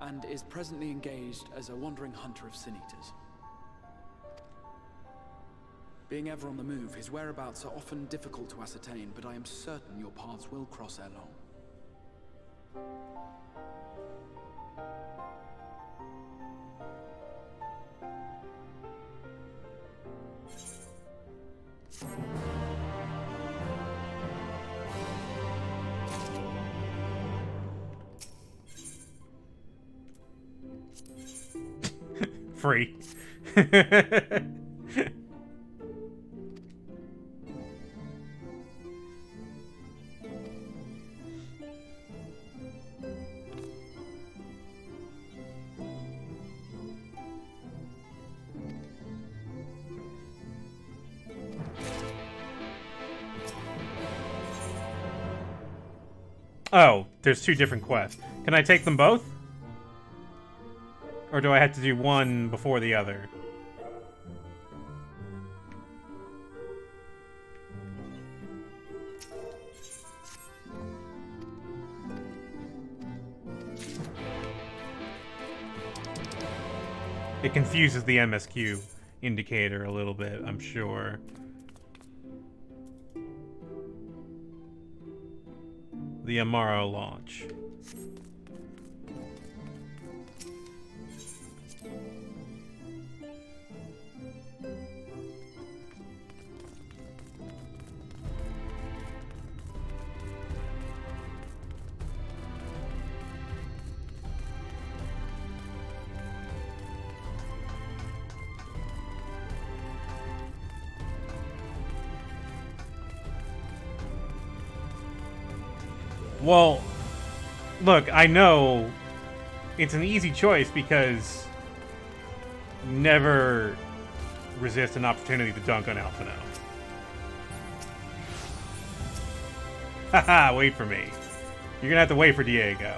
and is presently engaged as a wandering hunter of Sin Eaters. Being ever on the move, his whereabouts are often difficult to ascertain, but I am certain your paths will cross ere long. Free. Oh, there's two different quests. Can I take them both? Or do I have to do one before the other? It confuses the MSQ indicator a little bit, I'm sure. The Amaro launch. Well, look, I know it's an easy choice because never resist an opportunity to dunk on Alphino. Haha, wait for me. You're gonna have to wait for Diego.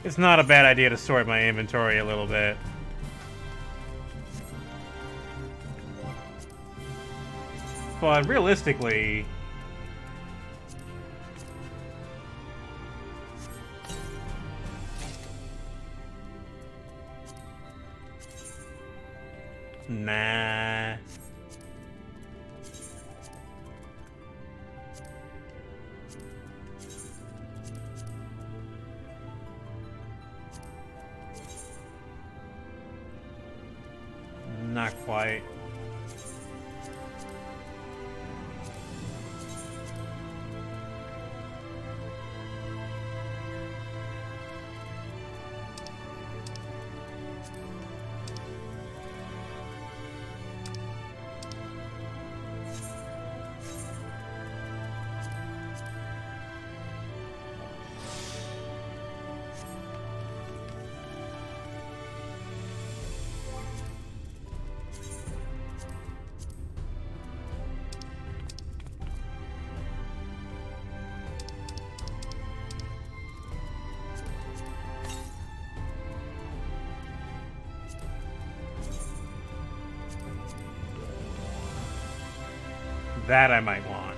It's not a bad idea to sort my inventory a little bit. But realistically... Nah. Not quite. That I might want.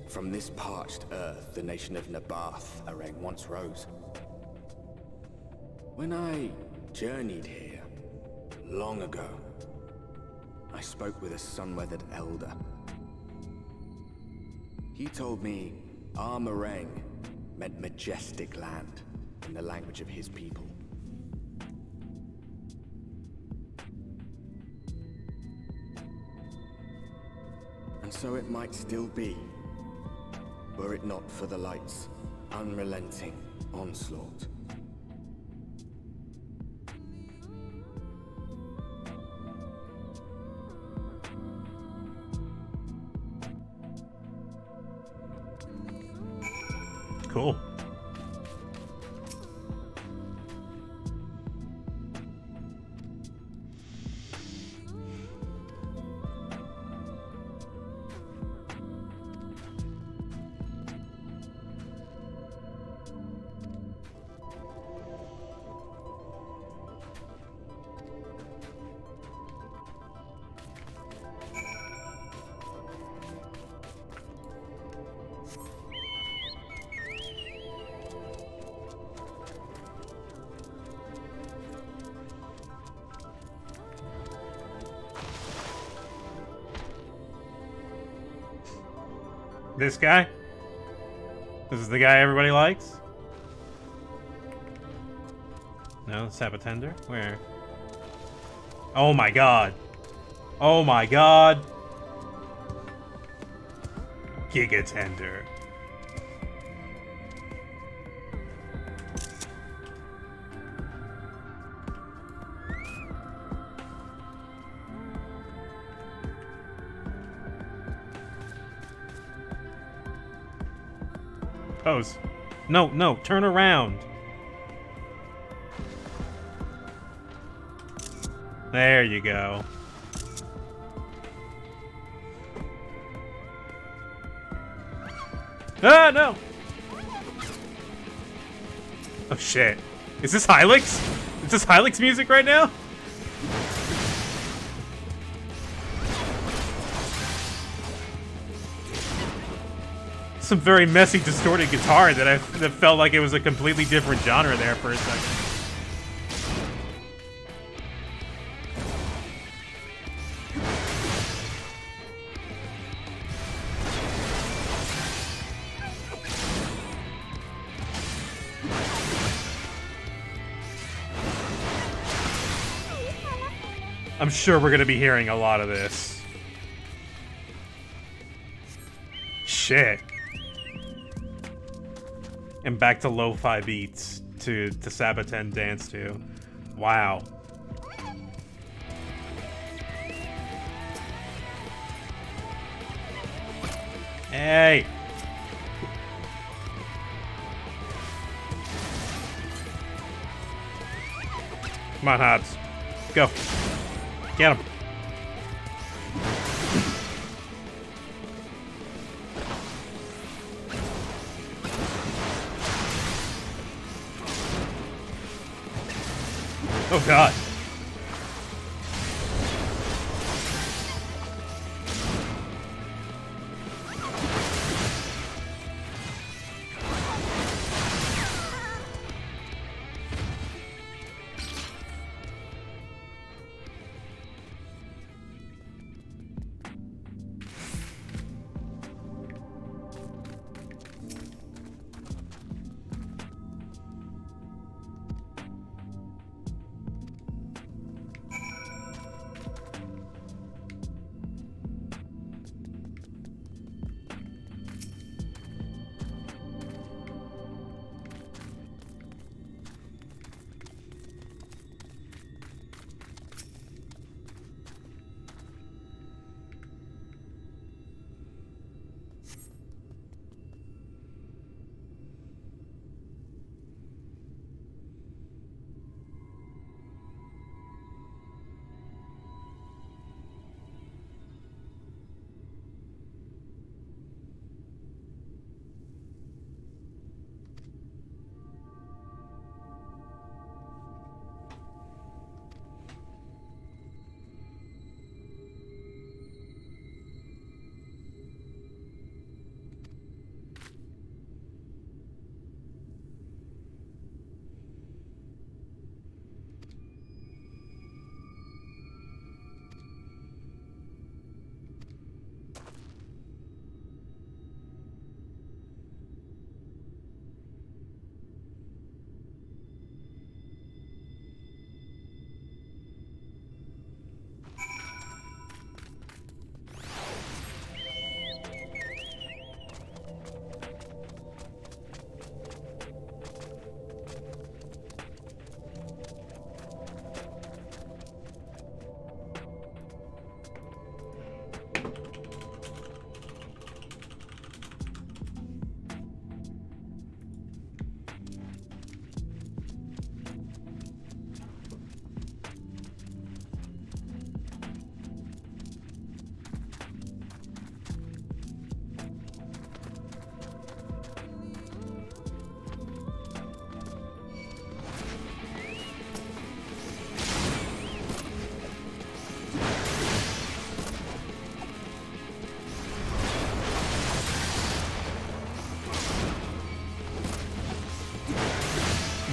From this parched earth, the nation of Nabath, Areng, once rose. When I journeyed here, long ago, I spoke with a sun-weathered elder. He told me Areng meant majestic land in the language of his people. And so it might still be, were it not for the light's unrelenting onslaught. Cool. This guy? This is the guy everybody likes? No, Sabotender? Where? Oh my god. Oh my god. Gigatender. Pose. No, no, turn around. There you go. Ah, no! Oh, shit. Is this Hylix? Is this Hylix music right now? Some very messy, distorted guitar that felt like it was a completely different genre there for a second. I'm sure we're going to be hearing a lot of this. shit. And back to lo-fi beats to Sabaten dance to. Wow. Hey! Come on, Hobbs. Go. Get him. Oh, God.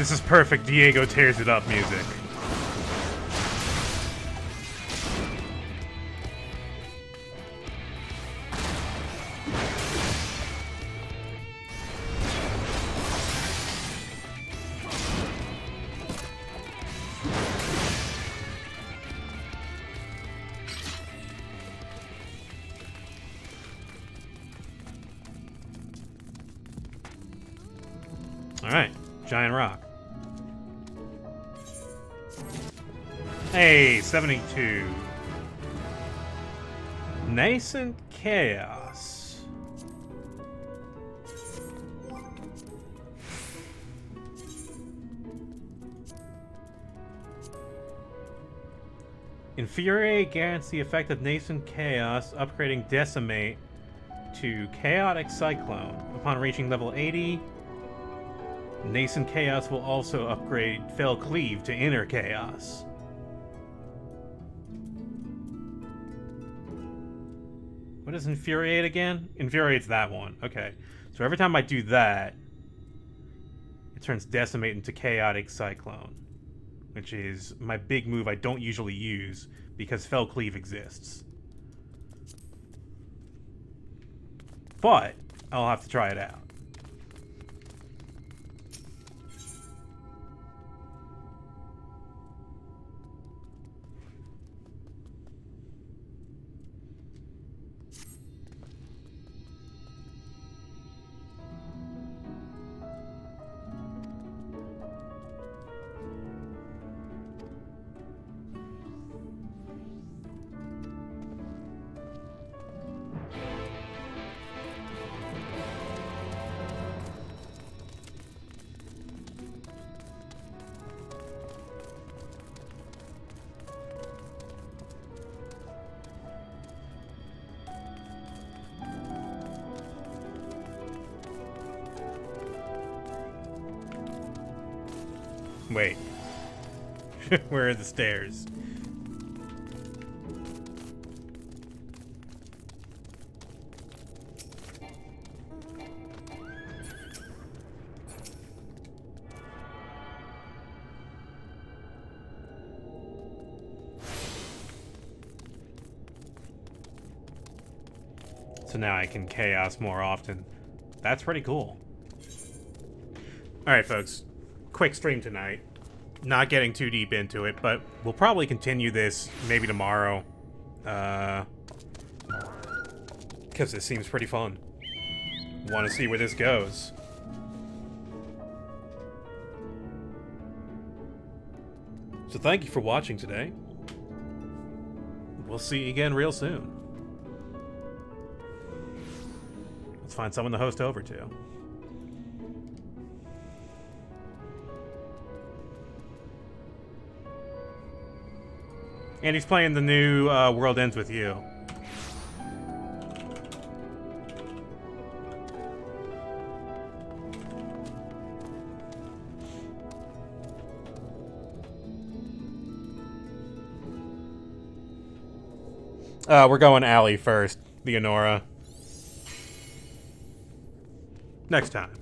This is perfect Diego tears it up music. Alright, giant rock. Hey, 72. Nascent Chaos. Infuriate grants the effect of Nascent Chaos, upgrading Decimate to Chaotic Cyclone. Upon reaching level 80, Nascent Chaos will also upgrade Fell Cleave to Inner Chaos. What is Infuriate again? Infuriate's that one. Okay. So every time I do that, it turns Decimate into Chaotic Cyclone, which is my big move I don't usually use because Fell Cleave exists. But I'll have to try it out. Wait. Where are the stairs? So now I can chaos more often. That's pretty cool. Alright, folks. Quick stream tonight. Not getting too deep into it, but we'll probably continue this maybe tomorrow. Because this seems pretty fun. Want to see where this goes. So thank you for watching today. We'll see you again real soon. Let's find someone to host over to. And he's playing the new World Ends With You. We're going Allie first, the Honora. Next time.